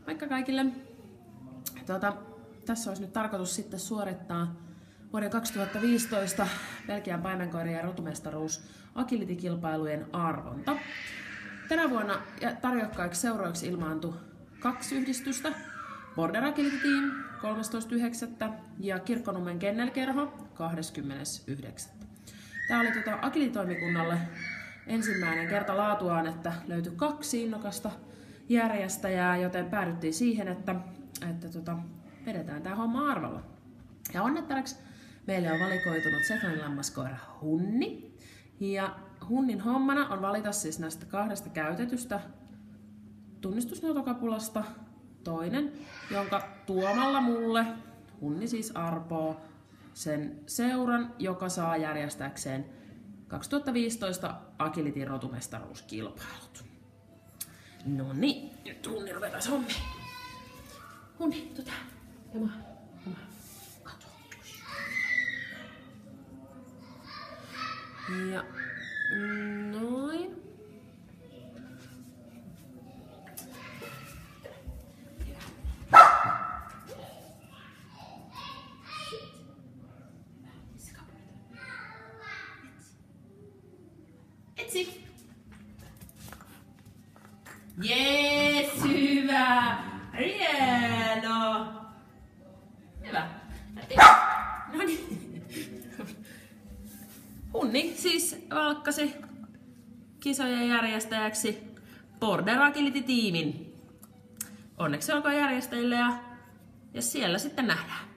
Moikka kaikille! Tässä olisi nyt tarkoitus sitten suorittaa vuoden 2015 Belgian paimenkoirien ja rotumestaruus agility-kilpailujen arvonta. Tänä vuonna tarjokkaiksi seuroiksi ilmaantui 2 yhdistystä. Border Agility Team 13.9. ja Kirkkonummen Kennelkerho 20.9. Tämä oli Agility-toimikunnalle ensimmäinen kerta laatuaan, että löytyi 2 innokasta järjestäjää, joten päädyttiin siihen, että vedetään tämä homma arvolla. Ja onnettavaksi meille on valikoitunut Shetlandin lammaskoira Hunni. Ja Hunnin hommana on valita siis näistä 2 käytetystä tunnistusneutokapulasta toinen, jonka tuomalla mulle Hunni siis arpoo sen seuran, joka saa järjestääkseen 2015 Agility rotumestaruuskilpailut. No niin, nyt Hunni ruvetaan hommiin. Hunni, Come on. Kato. Ja noin. Etsi. Jees, hyvä. Hieno. Hyvä. No niin. Hunni siis valkkasi kisojen järjestäjäksi Border Agility-tiimin. Onneksi olkoon järjestäjille ja siellä sitten nähdään.